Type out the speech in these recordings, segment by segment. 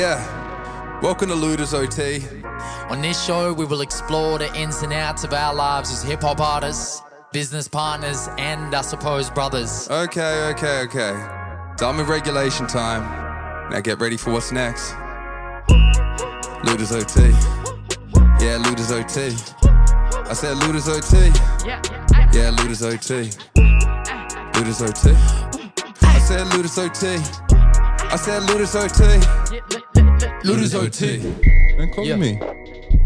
Yeah, welcome to LOOTRS OT. On this show, we will explore the ins and outs of our lives as hip-hop artists, business partners, and I suppose brothers. Okay. Done with regulation time. Now get ready for what's next. LOOTRS OT. Yeah, LOOTRS OT. I said LOOTRS OT. Yeah, LOOTRS OT. LOOTRS OT. I said LOOTRS OT. I said LOOTRS OT. LOOTRS OT. Don't call me.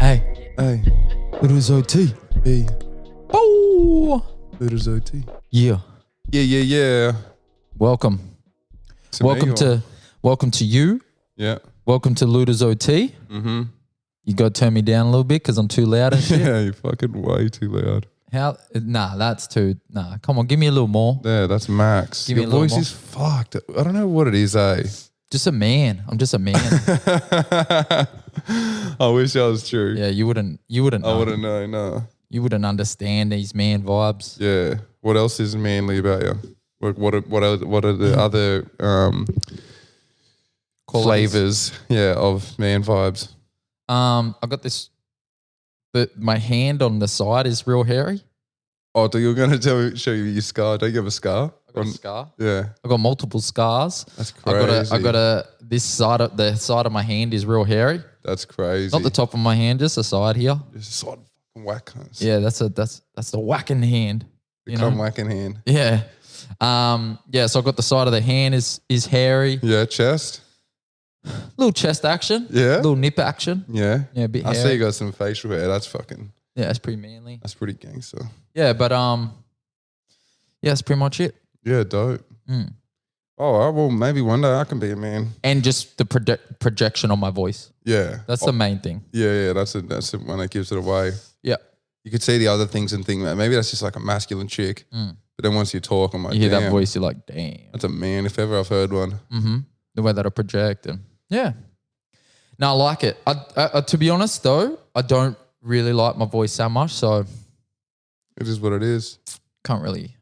Hey, LOOTRS OT. Hey. oh, LOOTRS OT. yeah. Yeah. Welcome. To me, Welcome to you. Yeah. Welcome to LOOTRS OT. Mm-hmm. You got to turn me down a little bit because I'm too loud and shit. Yeah, you're fucking way too loud. How? Nah, that's too. Nah, come on, give me a little more. Yeah, that's max. Give me Your a little voice more. is fucked. I don't know what it is, eh? Just a man. I'm just a man. I wish that was true. Yeah, you wouldn't. I wouldn't know, no. You wouldn't understand these man vibes. Yeah. What else is manly about you? What are the other flavors? Yeah, of man vibes. I got this. But my hand on the side is real hairy. Oh, you're going to show you your scar? Don't you have a scar? I got a scar. Yeah. I got multiple scars. That's crazy. I got the side of my hand is real hairy. That's crazy. Not the top of my hand, just the side here. Just a side fucking whack. Cunts. Yeah, that's the whacking hand. You know? Come whacking hand. Yeah. Yeah, so I got the side of the hand is hairy. Yeah, chest. Little chest action. Yeah. Little nip action. Yeah. Yeah, a bit I hairy. see you got some facial hair. That's fucking. Yeah, that's pretty manly. That's pretty gangster. Yeah, but yeah, that's pretty much it. Yeah, dope. Mm. Oh, well, maybe one day I can be a man. And just the projection on my voice. Yeah. That's the main thing. Yeah. That's the one that gives it away. Yeah. You could see the other things and think that maybe that's just like a masculine chick. Mm. But then once you talk, I'm like, You hear damn, that voice, you're like, damn. that's a man if ever I've heard one. Mm-hmm. The way that I project. And yeah. No, I like it. I to be honest, though, I don't really like my voice that much, so It is what it is. can't really.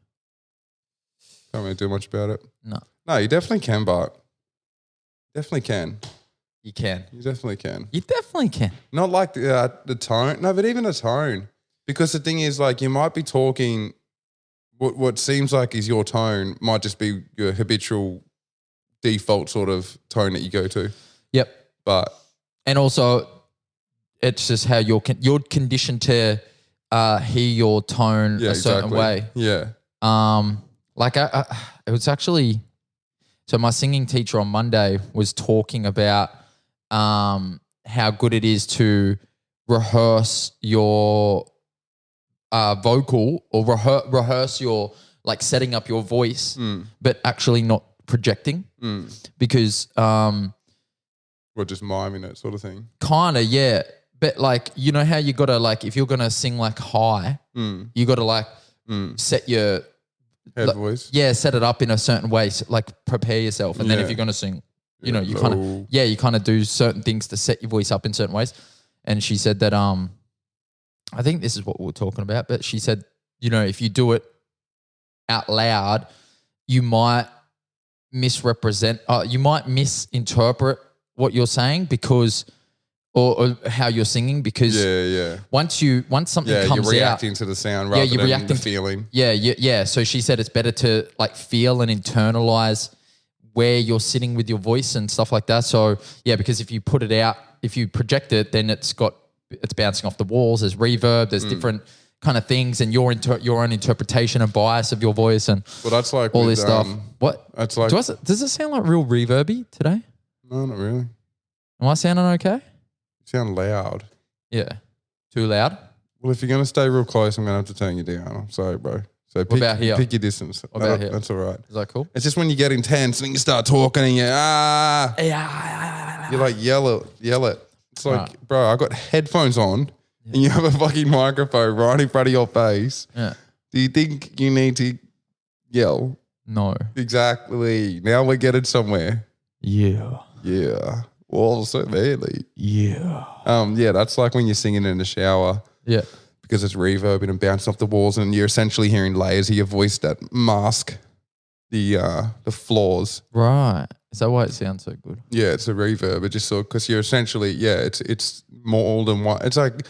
Can't really do much about it. No. No, you definitely can, Bart. Definitely can. You can. You definitely can. You definitely can. Not like the tone. No, but even the tone. Because the thing is, like, you might be talking, what seems like is your tone might just be your habitual default sort of tone that you go to. Yep. But And also, it's just how you're conditioned to hear your tone yeah, a certain way. Yeah. Like it was actually, so my singing teacher on Monday was talking about how good it is to rehearse your vocal or rehearse your, like, setting up your voice, but actually not projecting because Or just miming it sort of thing. kind of, yeah. But like, you know how you got to, like, if you're going to sing like high, you got to like set your Head like, voice. yeah, set it up in a certain way, so, like prepare yourself. And then if Yeah. you're going to sing, you Yeah, know, you low. kind of do certain things to set your voice up in certain ways. And she said that, I think this is what we were talking about, but she said, you know, if you do it out loud, you might misinterpret what you're saying because, or how you're singing because Yeah. once something Yeah, comes you're reacting out, to the sound rather you're than reacting the to- feeling. yeah. So she said it's better to like feel and internalize where you're sitting with your voice and stuff like that. So yeah, because if you put it out, if you project it, then it's bouncing off the walls. There's reverb. There's different kind of things, and your own interpretation and bias of your voice and Well, that's like all with, this stuff. What? That's like Does it sound like real reverby today? no, not really. Am I sounding okay? You sound loud. Yeah. Too loud? Well, if you're going to stay real close, I'm going to have to turn you down. I'm sorry, bro. So pick, about here? pick your distance. What about here? That's all right. Is that cool? It's just when you get intense and you start talking and you like yell it. It's like, Right. bro, I got headphones on and you have a fucking microphone right in front of your face. Yeah. Do you think you need to yell? No. Exactly. Now we're getting somewhere. Yeah. Yeah. Well, so badly. Yeah. Yeah, that's like when you're singing in the shower. Yeah. Because it's reverbing and bouncing off the walls, and you're essentially hearing layers of your voice that mask the flaws. Right. Is that why it sounds so good? Yeah, it's a reverb. It just because you're essentially it's more than one. It's like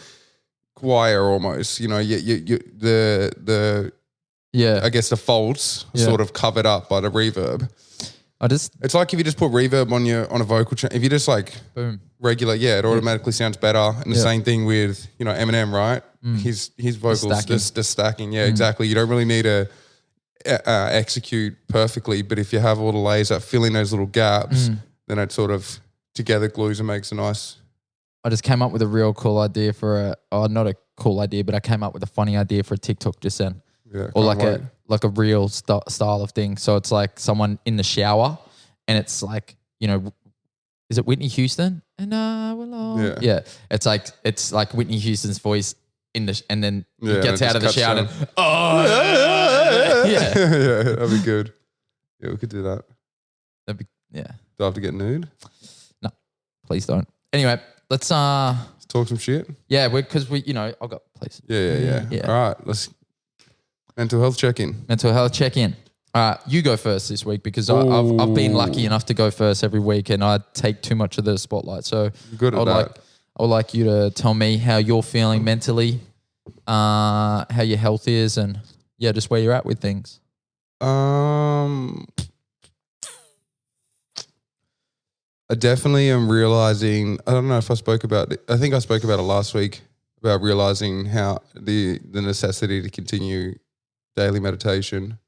choir almost. You know, the I guess the faults are sort of covered up by the reverb. It's like if you just put reverb on a vocal channel. If you just like boom regular, it automatically sounds better. And the same thing with Eminem, right? His vocals just stacking. Yeah, exactly. You don't really need to execute perfectly, but if you have all the layers that fill in those little gaps, then it sort of together glues and makes a nice. I just came up with a real cool idea not a cool idea, but I came up with a funny idea for a TikTok just then. Yeah, or like a real style of thing. So it's like someone in the shower, and it's like, is it Whitney Houston? And I will always. Yeah. It's like Whitney Houston's voice and then he gets out of the shower and yeah, that'd be good. Yeah, we could do that. Do I have to get nude? No, please don't. Anyway, let's talk some shit. Yeah, because I've got places. Yeah. All right, let's mental health check-in. All right, you go first this week because I've been lucky enough to go first every week, and I take too much of the spotlight. So you're good at that. I would like you to tell me how you're feeling mentally, how your health is, and just where you're at with things. I definitely am realizing, I don't know if I spoke about it. I think I spoke about it last week, about realizing how the necessity to continue daily meditation.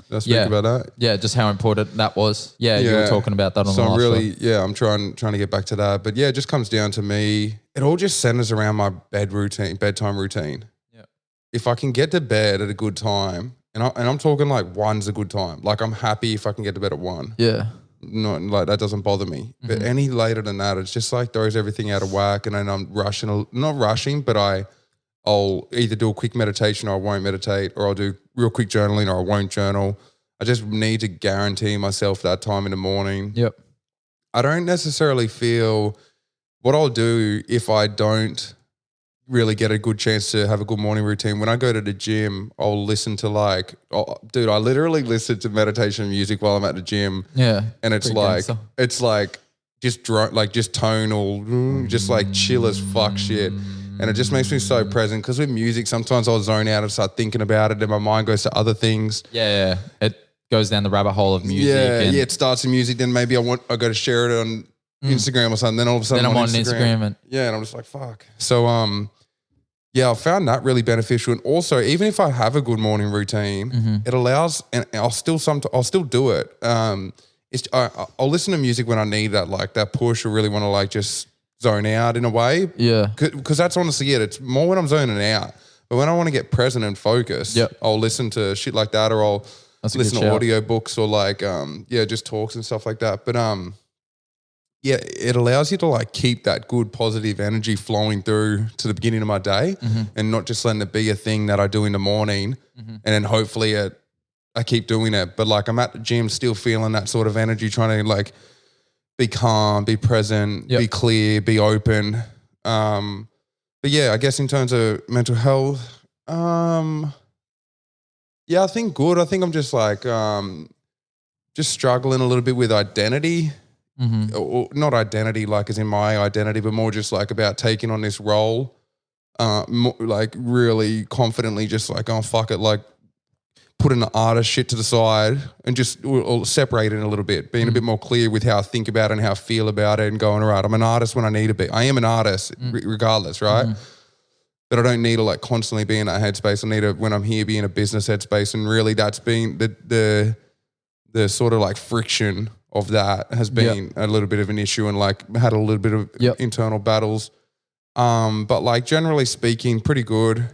Did I speak about that? Yeah, just how important that was. Yeah, you were talking about that on the last one. I'm trying to get back to that. But it just comes down to me. It all just centers around my bedtime routine. Yeah. If I can get to bed at a good time, and I'm talking like 1's a good time. Like I'm happy if I can get to bed at 1. Yeah. No, like that doesn't bother me. But any later than that, it's just like throws everything out of whack, and then I'm not rushing, but I'll either do a quick meditation or I won't meditate, or I'll do real quick journaling or I won't journal. I just need to guarantee myself that time in the morning. Yep. I don't necessarily feel what I'll do if I don't really get a good chance to have a good morning routine. When I go to the gym, I'll listen to I literally listen to meditation music while I'm at the gym. Yeah. And it's just tonal, just like chill as fuck shit. And it just makes me so present because with music, sometimes I'll zone out and start thinking about it and my mind goes to other things. Yeah. It goes down the rabbit hole of music. Yeah, it starts in music. Then maybe I go to share it on Instagram or something. Then all of a sudden I'm on Instagram. And I'm just like, fuck. So, I found that really beneficial. And also, even if I have a good morning routine, it allows, and I'll still do it. I'll listen to music when I need that push or really want to just zone out in a way. Yeah. Because that's honestly it. It's more when I'm zoning out. But when I want to get present and focused, I'll listen to shit like that, or I'll listen to audio books or just talks and stuff like that. But it allows you to keep that good positive energy flowing through to the beginning of my day and not just letting it be a thing that I do in the morning and then hopefully I keep doing it. But I'm at the gym still feeling that sort of energy, trying to be calm, be present, be clear, be open. But I guess in terms of mental health, I think good. I think I'm just just struggling a little bit with identity. Or not identity as in my identity, but more just about taking on this role, really confidently just oh fuck it, putting the artist shit to the side and just separating a little bit, being a bit more clear with how I think about it and how I feel about it and going, all right, I'm an artist when I need to be. I am an artist regardless, right? But I don't need to constantly be in that headspace. I need to, when I'm here, be in a business headspace. And really that's been the sort of friction of that has been a little bit of an issue and had a little bit of internal battles. But generally speaking, pretty good.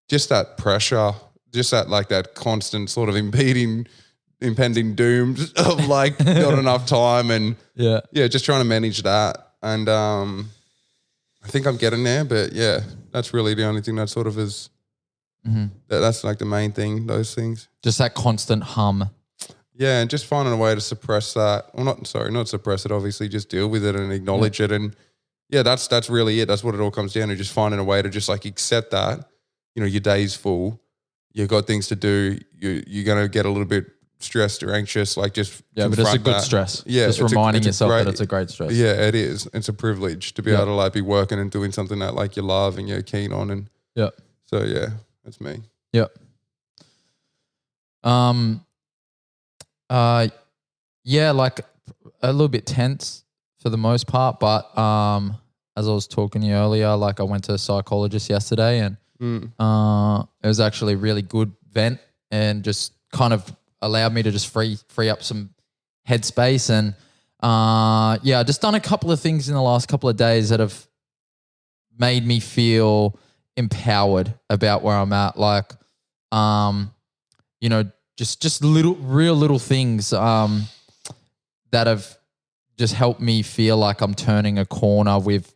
Just that pressure, just that that constant sort of impending doom of not enough time and just trying to manage that. And I think I'm getting there, but that's really the only thing that sort of is, that's the main thing, those things. Just that constant hum. Yeah, and just finding a way to suppress that. Well, not suppress it, obviously, just deal with it and acknowledge it. And that's really it. That's what it all comes down to, just finding a way to just accept that, your day's full, you've got things to do, you're going to get a little bit stressed or anxious, like just Yeah, but it's a confront good that. stress. Yeah, just it's reminding it's a yourself great- that it's a great stress. Yeah, it is. It's a privilege to be able to like be working and doing something that like you love and you're keen on, and Yeah. so yeah, that's me. Yep. Yeah, like a little bit tense for the most part, but as I was talking to you earlier, like I went to a psychologist yesterday, and it was actually a really good vent, and just kind of allowed me to just free up some headspace. And I just done a couple of things in the last couple of days that have made me feel empowered about where I'm at. Like, just real little things that have just helped me feel like I'm turning a corner with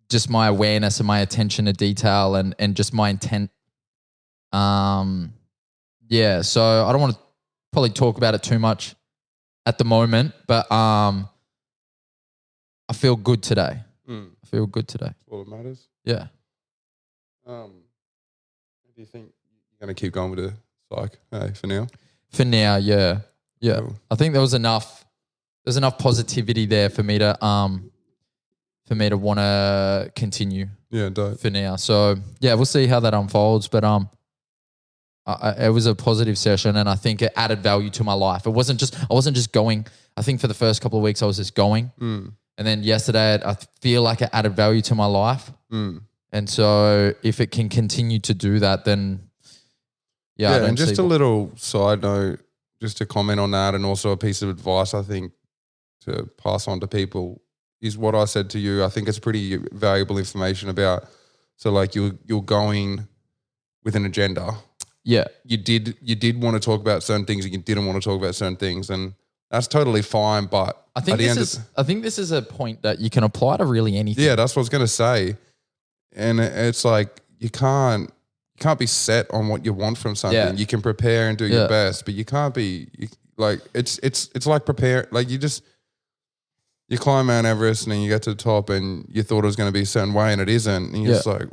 just my awareness and my attention to detail and just my intent. So I don't want to probably talk about it too much at the moment, but I feel good today. I feel good today. That's all that matters. Yeah. Do you think you're going to keep going with the psych for now? For now, yeah. Yeah. Cool. I think there's enough positivity there for me to want to continue Yeah, dope. for now. So yeah, we'll see how that unfolds. But it was a positive session, and I think it added value to my life. I wasn't just going. I think for the first couple of weeks I was just going, and then yesterday I feel like it added value to my life. And so if it can continue to do that, then I don't and just see a little side note, just to comment on that, and also a piece of advice I think to pass on to people is what I said to you. I think it's pretty valuable information about. So like you're going with an agenda. Yeah. You did want to talk about certain things, and you didn't want to talk about certain things, and that's totally fine. But I think this is a point that you can apply to really anything. yeah, that's what I was going to say. And it's like you can't be set on what you want from something. Yeah. You can prepare and do your best, but you can't be like it's like prepare like you climb Mount Everest and then you get to the top and you thought it was going to be a certain way and it isn't, and you're just like,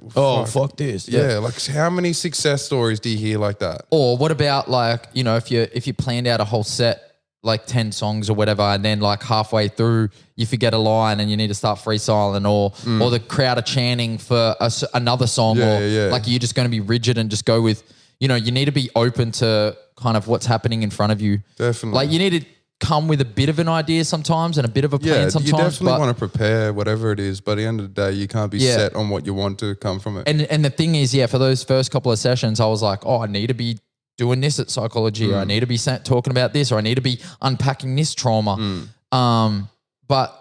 fuck this. Yeah, like how many success stories do you hear like that? Or what about like, if you planned out a whole set, like 10 songs or whatever, and then like halfway through you forget a line and you need to start freestyling, or the crowd are chanting for another song, like you're just going to be rigid and just go with, you need to be open to kind of what's happening in front of you. Definitely. Like you need to come with a bit of an idea sometimes and a bit of a plan sometimes. You definitely want to prepare whatever it is, but at the end of the day, you can't be set on what you want to come from it. And the thing is, for those first couple of sessions, I was like, I need to be doing this at psychology, or I need to be talking about this, or I need to be unpacking this trauma. But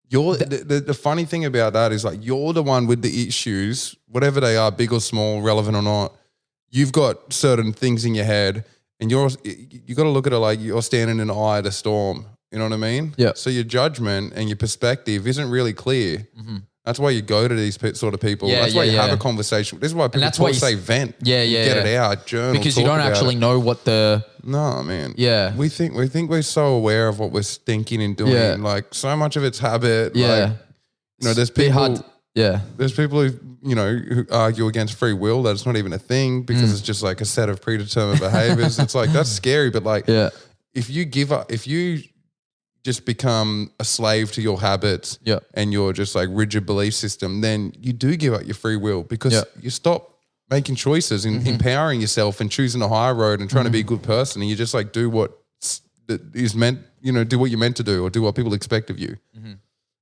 you're the funny thing about that is like you're the one with the issues, whatever they are, big or small, relevant or not. You've got certain things in your head, and you got to look at it like you're standing in the eye of the storm. You know what I mean? Yeah. So your judgment and your perspective isn't really clear. That's why you go to these sort of people. That's why you have a conversation. This is why people say vent. Get it out, journal. Because you don't actually know what the... No, man. Yeah. We think we're so aware of what we're thinking and doing. Yeah. Like so much of it's habit. Yeah. Like, there's people... hard. Yeah. There's people who argue against free will that it's not even a thing because it's just like a set of predetermined behaviors. It's like, that's scary. But like, if you give up, if you just become a slave to your habits and your just like rigid belief system, then you do give up your free will because you stop making choices and empowering yourself and choosing a higher road and trying to be a good person. And you just like do what is meant, do what you're meant to do or do what people expect of you.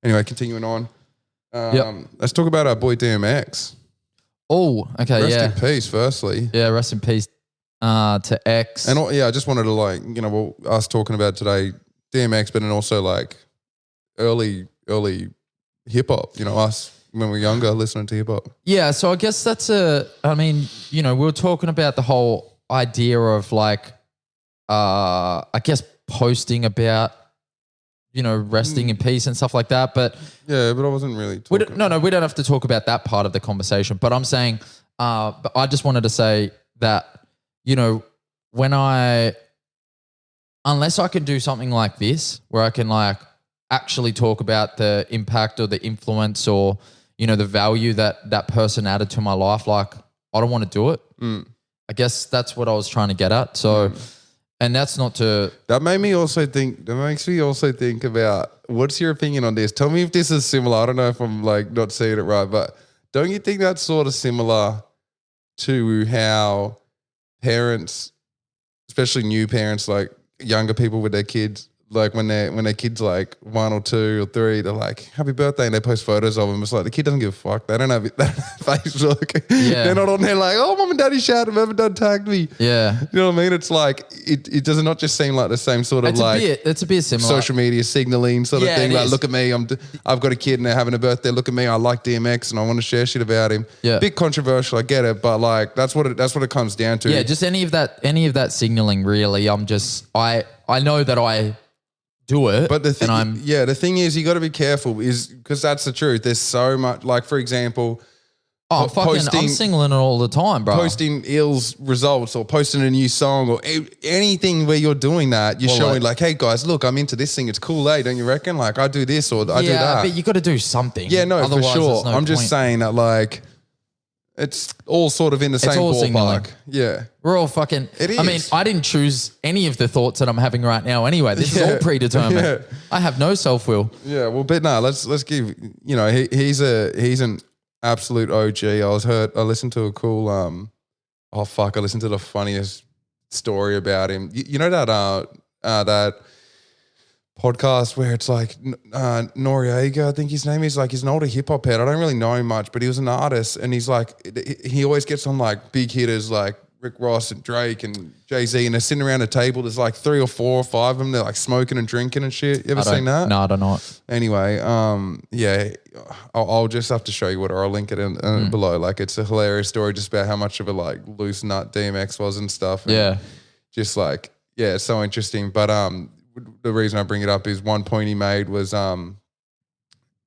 Anyway, continuing on. Let's talk about our boy DMX. Oh, okay. Rest in peace, firstly. Yeah, rest in peace to X. And I just wanted to us talking about today, DMX, but then also like early hip hop, us when we were younger listening to hip hop. Yeah. So I guess we were talking about the whole idea of like, I guess posting about, resting in peace and stuff like that. But yeah, but I wasn't really talking. We don't have to talk about that part of the conversation, but I'm saying, but I just wanted to say that, unless I can do something like this, where I can like actually talk about the impact or the influence or, the value that person added to my life, like I don't want to do it. I guess that's what I was trying to get at. So, and that's not to. That made me also think. That makes me also think about what's your opinion on this? Tell me if this is similar. I don't know if I'm like not saying it right, but don't you think that's sort of similar to how parents, especially new parents, like younger people with their kids, like when their kids like 1 or 2 or 3, they're like, happy birthday, and they post photos of them. It's like the kid doesn't give a fuck. They don't have Facebook. Yeah. They're not on there like, oh, mum and daddy shouted, mum and dad tagged me. Yeah. You know what I mean? It's like it does not just seem like the same sort of It's a bit similar. social media signaling sort of thing. it Like, is. look at me, I've got a kid and they're having a birthday. Look at me, I like DMX and I want to share shit about him. Yeah. Bit controversial, I get it, but like that's what it comes down to. Yeah, just any of that signaling really. I know that I do it, But the and thing is, you got to be careful, is because that's the truth. There's so much, like for example, I'm singling it all the time, bro. posting Ill's results or posting a new song or anything where you're doing that, you're showing like, hey guys, look, I'm into this thing. It's cool, eh? Don't you reckon? Like I do this or I do that. But you got to do something. Yeah, no, Otherwise, for sure. there's no I'm just point. saying that like it's all sort of in the same all ballpark. signaling. Yeah. We're all fucking. It is. I mean, I didn't choose any of the thoughts that I'm having right now. Anyway, this is all predetermined. Yeah. I have no self will. Yeah, well, but no, let's give, you know, he's an absolute OG. I listened to a cool I listened to the funniest story about him. You know that podcast where it's like Noriega, I think his name is, like he's an older hip hop head. I don't really know him much, but he was an artist and he's like, he always gets on like big hitters like Rick Ross and Drake and Jay-Z, and they're sitting around a table. There's like 3 or 4 or 5 of them. They're like smoking and drinking and shit. You ever seen that? No, I don't know it. Anyway, yeah, I'll just have to show you what, or I'll link it in below. Like it's a hilarious story just about how much of a like loose nut DMX was and stuff. And Yeah. just like, yeah, it's so interesting. But the reason I bring it up is one point he made was,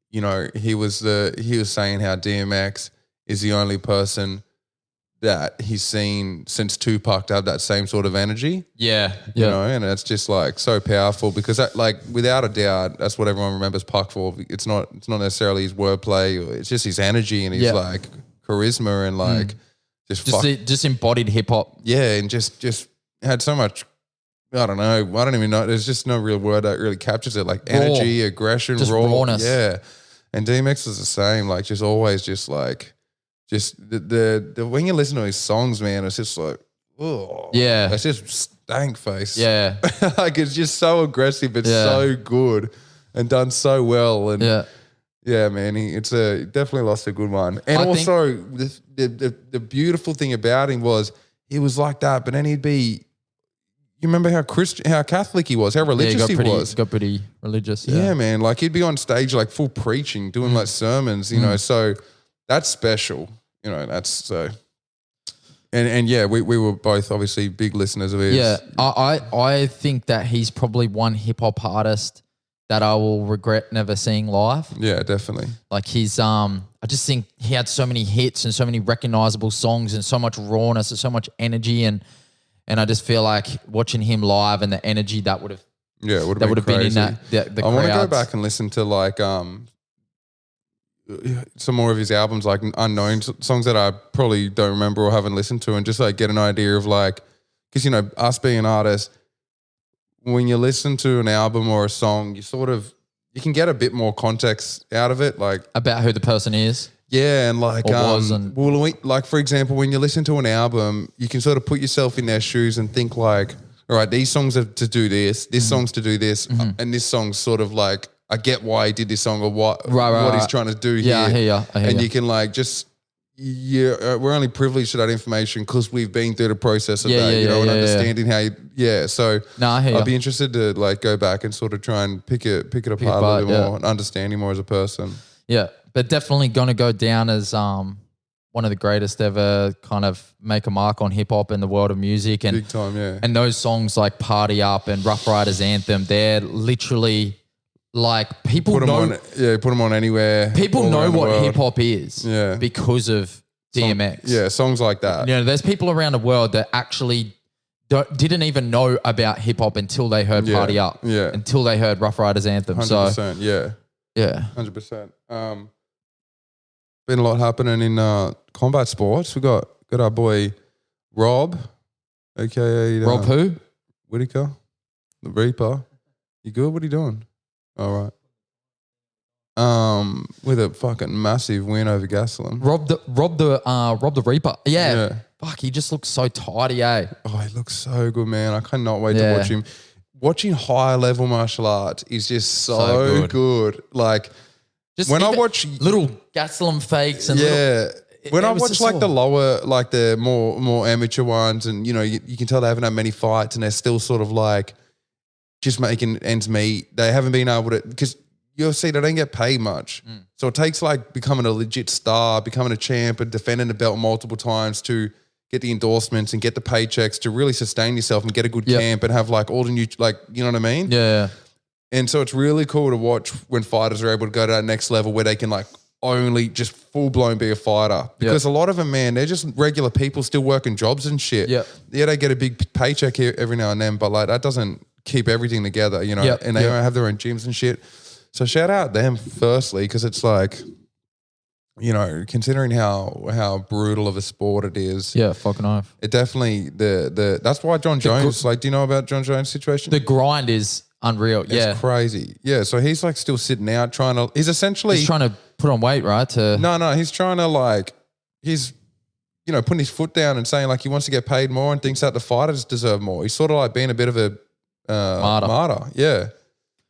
you know, he was saying how DMX is the only person that he's seen since Tupac to have that same sort of energy. Yeah. You know, and it's just like so powerful because that, like, without a doubt, that's what everyone remembers Pac for. It's not necessarily his wordplay, it's just his energy and his like charisma and like just embodied hip hop. yeah, and just had so much. I don't know. I don't even know. There's just no real word that really captures it. Like energy, aggression, Just rawness. Yeah, and DMX is the same. Like just always, just like, just the when you listen to his songs, man, it's just like, oh Yeah. it's just stank face. Yeah. Like it's just so aggressive. It's so good and done so well. And yeah, man, it's definitely lost a good one. And also the beautiful thing about him was he was like that, but then he'd be. You remember how Catholic he was, how religious he was. Got pretty religious. Yeah, man. Like he'd be on stage like full preaching, doing like sermons, you know. So that's special, you know. That's so. And yeah, we were both obviously big listeners of his. Yeah, I think that he's probably one hip hop artist that I will regret never seeing live. Yeah, definitely. Like he's I just think he had so many hits and so many recognizable songs and so much rawness and so much energy and I just feel like watching him live and the energy that would have been in that the I want to go crowds. back and listen to like some more of his albums, like unknown songs that I probably don't remember or haven't listened to, and just like get an idea of like, because you know, us being artists, when you listen to an album or a song, you can get a bit more context out of it, like About who the person is. yeah, and like like for example, when you listen to an album, you can sort of put yourself in their shoes and think like, all right, these songs are to do this song's to do this, and this song's sort of like, I get why he did this song or what he's trying to do here. Yeah, I hear and you. you can like just we're only privileged to that information because we've been through the process of that, you know, and understanding how you, so I hear I'd you. be interested to like go back and sort of try and pick it apart a little bit more and understand him more as a person. Yeah, but definitely going to go down as one of the greatest ever kind of make a mark on hip hop in the world of music. And Big time, yeah. And those songs like Party Up and Rough Riders Anthem, they're literally like people Put them on anywhere. People know what hip hop is because of DMX. Songs like that. You know, there's people around the world that actually didn't even know about hip hop until they heard Party Up. Yeah. Until they heard Rough Riders Anthem. 100%, So yeah. Yeah. 100%. Been a lot happening in combat sports. We got our boy Rob, aka Rob who? Whittaker, the Reaper. You good? What are you doing? All right. With a fucking massive win over Gastelum. Rob the Reaper. Yeah. Fuck, he just looks so tidy, eh? Oh, he looks so good, man. I cannot wait to watch him. Watching higher level martial arts is just so good. Like just when I watch little Gastelum fakes and when I watch like the lower, like the more amateur ones, and you know you can tell they haven't had many fights and they're still sort of like just making ends meet. They haven't been able to, because UFC, they don't get paid much. So it takes like becoming a legit star, becoming a champ and defending the belt multiple times to get the endorsements and get the paychecks to really sustain yourself and get a good camp and have like all the new, like, you know what I mean? Yeah. And so it's really cool to watch when fighters are able to go to that next level where they can like only just full blown be a fighter. Because a lot of them, man, they're just regular people still working jobs and shit. Yeah, they get a big paycheck here every now and then, but like that doesn't keep everything together, you know, and they don't have their own gyms and shit. So shout out them firstly, because it's like, you know, considering how brutal of a sport it is. Yeah, fucking oath. It definitely, that's why John Jones, like, do you know about John Jones' situation? The grind is unreal. It's crazy. Yeah, so he's like still sitting out he's trying to put on weight, right? No, he's trying to like, he's, you know, putting his foot down and saying like he wants to get paid more and thinks that the fighters deserve more. He's sort of like being a bit of a martyr. Yeah.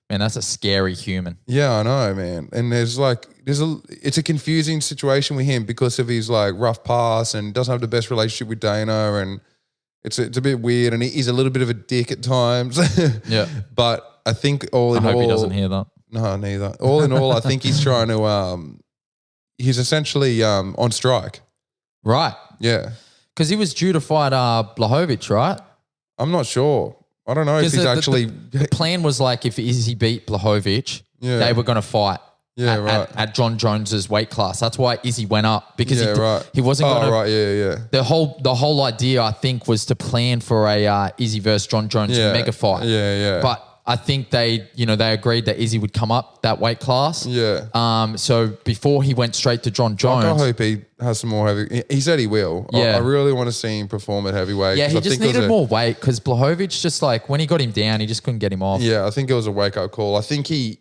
Man, that's a scary human. Yeah, I know, man. And it's a confusing situation with him because of his like rough past and doesn't have the best relationship with Dana, and it's a bit weird, and he's a little bit of a dick at times. Yeah. But I think I hope he doesn't hear that. No, neither. All in all, I think he's trying to he's essentially on strike. Right. Yeah. Because he was due to fight Blachowicz, right? I'm not sure. I don't know if he's actually... The plan was like if Izzy beat Blachowicz, they were going to fight at John Jones's weight class. That's why Izzy went up, because he wasn't going to... right, yeah. The whole idea, I think, was to plan for a Izzy versus John Jones mega fight. Yeah. But I think they agreed that Izzy would come up that weight class. Yeah. So before he went straight to John Jones... I hope he has some more heavy... He said he will. Yeah. I really want to see him perform at heavyweight. Yeah, he just needed more weight, because Blachowicz just like, when he got him down, he just couldn't get him off. Yeah, I think it was a wake-up call. I think he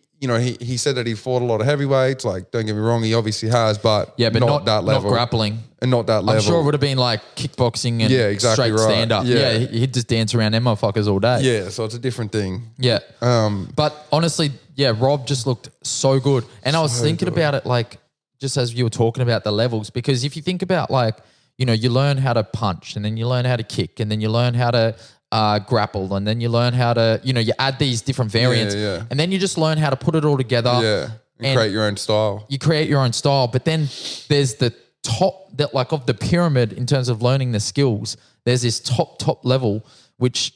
said that he fought a lot of heavyweights. Like, don't get me wrong, he obviously has, but not that level. Not grappling. And not that level. I'm sure it would have been like kickboxing and straight stand-up. Yeah, he'd just dance around them motherfuckers all day. Yeah, so it's a different thing. Yeah. But honestly, Rob just looked so good. And I was thinking about it, like, just as you were talking about the levels, because if you think about, like, you know, you learn how to punch, and then you learn how to kick, and then you learn how to grapple, and then you learn how to, you know, you add these different variants, and then you just learn how to put it all together. Yeah, and create your own style. You create your own style, but then there's the top, that like of the pyramid in terms of learning the skills. There's this top level, which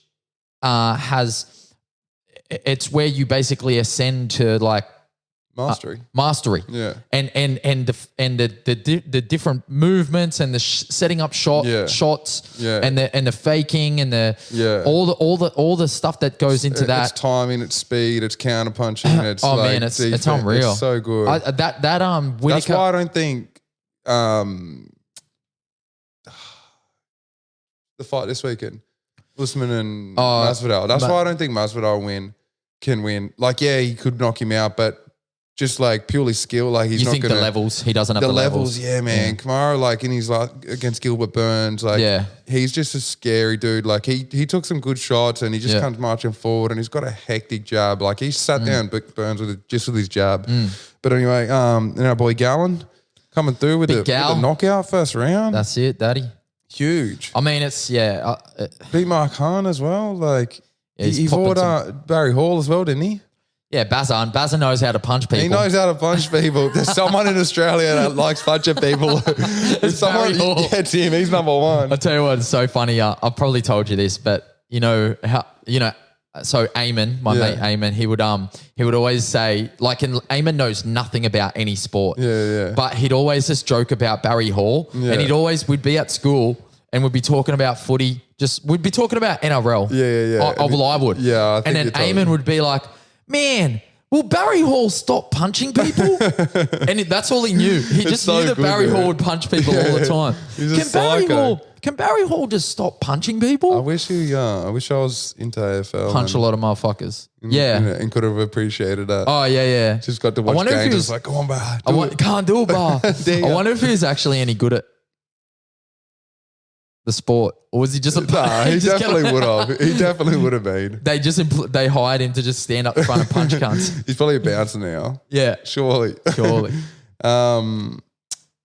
it's where you basically ascend to like mastery. Yeah. And the different movements and the setting up shots and the faking and all the stuff that goes into that. It's timing, it's speed, it's counter punching, it's it's unreal. It's so good. Whittaker, that's why I don't think the fight this weekend, Usman and Masvidal. That's why I don't think Masvidal can win. Like, yeah, he could knock him out, but just like purely skill, like he's not going to... the levels? He doesn't have the levels. Yeah, man. Yeah. Kamaru, like in his against Gilbert Burns, like he's just a scary dude. Like he took some good shots and he just comes marching forward and he's got a hectic jab. Like he sat down Burns with his jab. But anyway, and our boy Gallen coming through with a knockout first round. That's it, daddy. Huge. I mean, it's beat Mark Hahn as well. Like he fought Barry Hall as well, didn't he? Yeah, Bazza knows how to punch people. He knows how to punch people. There's someone in Australia that likes punching people. It's him. He's number one. I'll tell you what, it's so funny. I've probably told you this, but so Eamon, my mate Eamon, he would always say, like, and Eamon knows nothing about any sport. Yeah. But he'd always just joke about Barry Hall. Yeah. And we'd be at school and we'd be talking about footy. We'd be talking about NRL. Yeah. I would. Yeah. And then Eamon would be like, man, will Barry Hall stop punching people? And that's all he knew. He just knew that Barry Hall would punch people all the time. can Barry Hall just stop punching people? I wish I was into AFL. Punch a lot of motherfuckers. Yeah. And could have appreciated that. Oh, yeah. Just got to watch games. It was like, come on, Bar. Can't do it, Bar. I wonder if he was actually any good at the sport, or was he just a Nah, he definitely would have. He definitely would have been. They hired him to just stand up in front and punch cunts. He's probably a bouncer now. Yeah, surely. And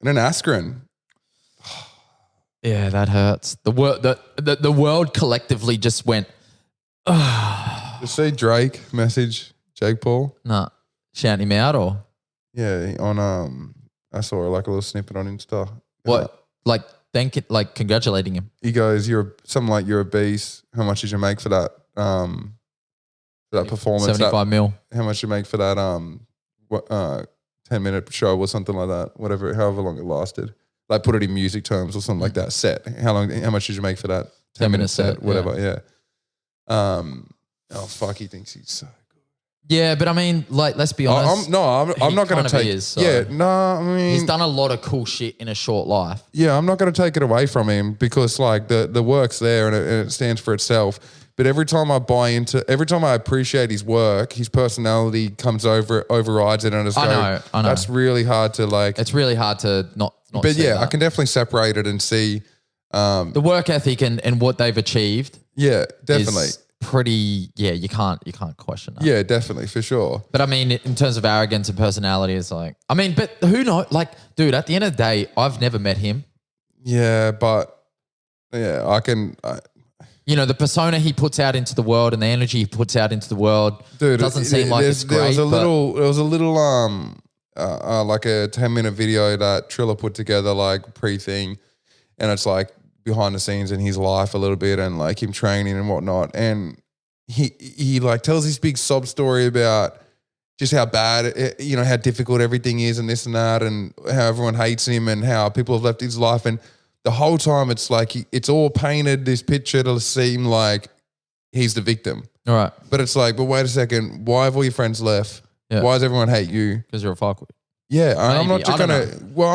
then Askren. Yeah, that hurts. The world collectively just went. You see Drake message Jake Paul? Nah, shouting him out or yeah, on I saw like a little snippet on Insta. What congratulating him. He goes, "You're a beast. How much did you make for that? That performance? 75 mil. How much did you make for that? 10-minute show or something like that. Whatever, however long it lasted. Like put it in music terms or something like that. Set. How much did you make for that? 10-minute set. Whatever. Yeah. Oh fuck, he thinks he's so good. Yeah, but I mean, like, let's be honest. I'm not going to take. I mean, he's done a lot of cool shit in a short life. Yeah, I'm not going to take it away from him because like the work's there and it stands for itself. But every time I appreciate his work, his personality overrides it, and it's I know. That's really hard to like. It's really hard to not. But see yeah, that. I can definitely separate it and see the work ethic and what they've achieved. Yeah, definitely. Is pretty. Yeah, you can't question that. Yeah, definitely for sure. But I mean, in terms of arrogance and personality, it's like, I mean, but who knows? Like, dude, at the end of the day, I've never met him. Yeah, but yeah, the persona he puts out into the world and the energy he puts out into the world, dude, doesn't seem like it's great. There was a little like a 10-minute video that Triller put together, like pre-thing, and it's like behind the scenes in his life a little bit and like him training and whatnot. And he like tells this big sob story about just how bad, how difficult everything is and this and that, and how everyone hates him and how people have left his life. And the whole time it's like it's all painted this picture to seem like he's the victim. All right. But it's like, but wait a second, why have all your friends left? Yeah. Why does everyone hate you? Because you're a fuckwit. Yeah, I'm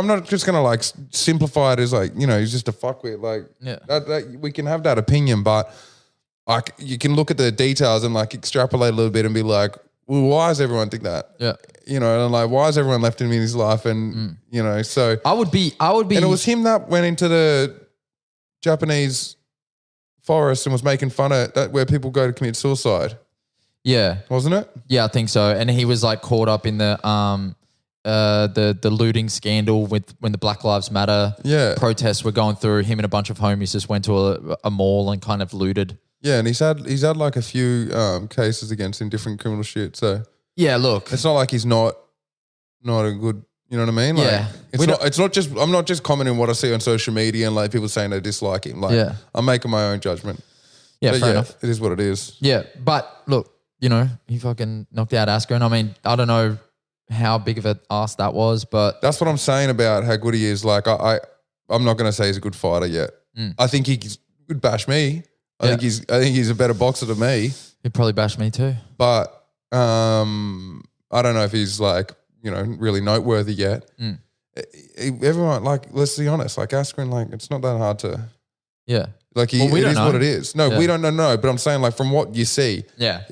not just gonna like simplify it as like, he's just a fuckwit. Like, that we can have that opinion, but like you can look at the details and like extrapolate a little bit and be like, well, why does everyone think that? Yeah. And like, why has everyone left him in his life? And so I would be. And it was him that went into the Japanese forest and was making fun of that where people go to commit suicide. Yeah. Wasn't it? Yeah, I think so. And he was like caught up in the looting scandal when the Black Lives Matter protests were going through. Him and a bunch of homies just went to a mall and kind of looted. Yeah, and he's had like a few cases against him, different criminal shit. So yeah, look, it's not like he's not a good. You know what I mean? Like, yeah, it's not just. I'm not just commenting what I see on social media and like people saying they dislike him. Like, I'm making my own judgment. Yeah, fair enough. It is what it is. Yeah, but look, he fucking knocked out Askren. I mean, I don't know how big of an ass that was, but that's what I'm saying about how good he is. Like I'm not going to say he's a good fighter yet. I think he could bash me. I think he's a better boxer than me. He'd probably bash me too. But I don't know if he's like, really noteworthy yet. Everyone, like, let's be honest, like Askren, like it's not that hard to. Yeah. Like it is what it is. No, we don't know. But I'm saying like from what you see,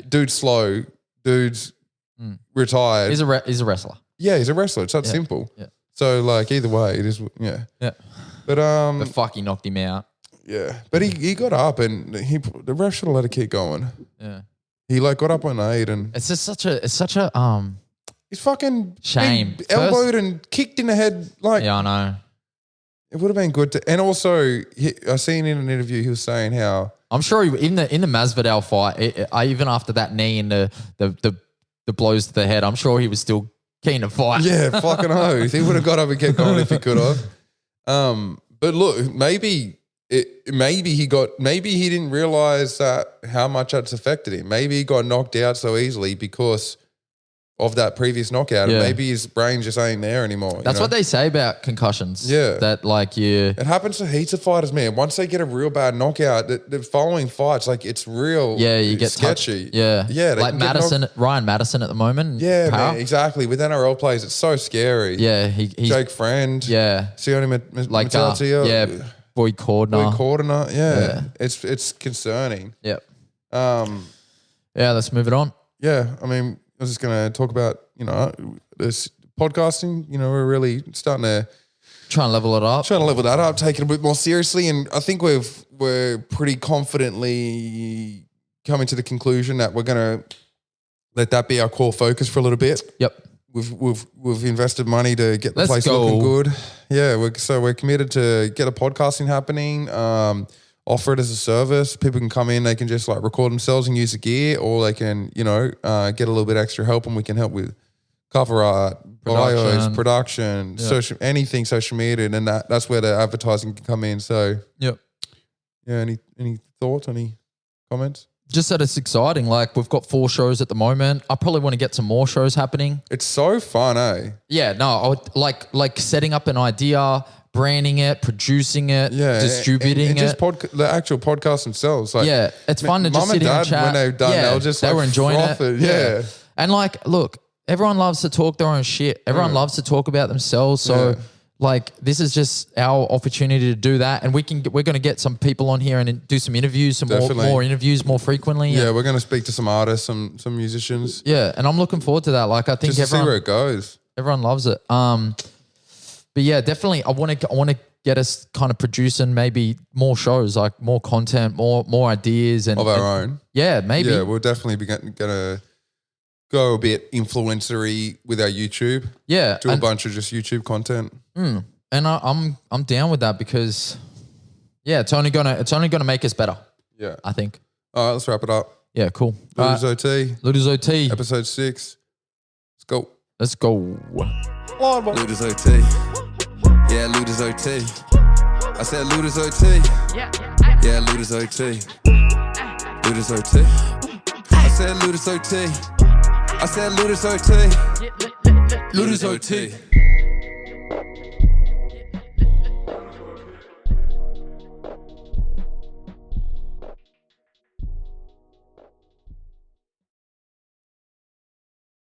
dude's slow, dude's retired. He's a wrestler. Yeah, he's a wrestler. It's that simple. Yeah. So like either way, it is. Yeah. Yeah. But fuck, he knocked him out. Yeah, but he got up and the ref should have let it keep going. Yeah. He like got up on 8 and it's such a he's fucking shame. Elbowed and kicked in the head. Like, yeah, I know. It would have been good to, and also I seen in an interview he was saying how I'm sure in the Masvidal fight, even after that knee and the blows to the head, I'm sure he was still keen to fight. Yeah, fucking oath. He would have got up and kept going if he could have. But look, maybe he didn't realize that how much that's affected him. Maybe he got knocked out so easily because of that previous knockout. Yeah. And maybe his brain just ain't there anymore. That's what they say about concussions. Yeah. That like it happens to heaps of fighters, man. Once they get a real bad knockout, the following fights, like it's real you get sketchy. Touched. Yeah. Yeah. Like Ryan Madison at the moment. Yeah, man, exactly. With NRL players, it's so scary. Yeah. He's Jake Friend. Yeah. See him at like Mattel. Boyd Cordner. Yeah. It's concerning. Yep. Yeah, let's move it on. I mean, I was just going to talk about, this podcasting. We're really starting to Trying to level it up. take it a bit more seriously, and I think we're pretty confidently coming to the conclusion that we're going to let that be our core focus for a little bit. Yep. We've invested money to get the Let's place go. looking good. Yeah, we're committed to get a podcasting happening. Offer it as a service. People can come in, they can just like record themselves and use the gear, or they can get a little bit extra help, and we can help with cover art, bios, production, social media, and then that's where the advertising can come in. So yep. Yeah. Any thoughts? Any comments? Just that it's exciting. Like we've got 4 shows at the moment. I probably want to get some more shows happening. It's so fun, eh? Yeah, no, I would like setting up an idea, branding it, producing it, distributing and just it. the actual podcasts themselves. Like, yeah, it's fun to just sit here and chat. When they've done, they were just they were enjoying it. Yeah. And like, look, everyone loves to talk their own shit. Everyone loves to talk about themselves. So like, this is just our opportunity to do that. And we're going to get some people on here and do some interviews, more interviews more frequently. Yeah, we're going to speak to some artists, some musicians. Yeah, and I'm looking forward to that. Like, I think just to see where it goes. Everyone loves it. But yeah, definitely, I want to get us kind of producing maybe more shows, like more content, more ideas, and of our own. Yeah, maybe. Yeah, we'll definitely be going to go a bit influencery with our YouTube. Yeah, do a bunch of just YouTube content. And I'm down with that because, yeah, it's only gonna make us better. Yeah, I think. All right, let's wrap it up. Yeah, cool. LOOTRS OT. LOOTRS OT. Episode 6. Let's go. Let's go. LOOTRS OT. Yeah, LOOTRS OT. I said LOOTRS OT. Yeah, LOOTRS OT. LOOTRS OT. I said LOOTRS OT. I said LOOTRS OT. LOOTRS OT.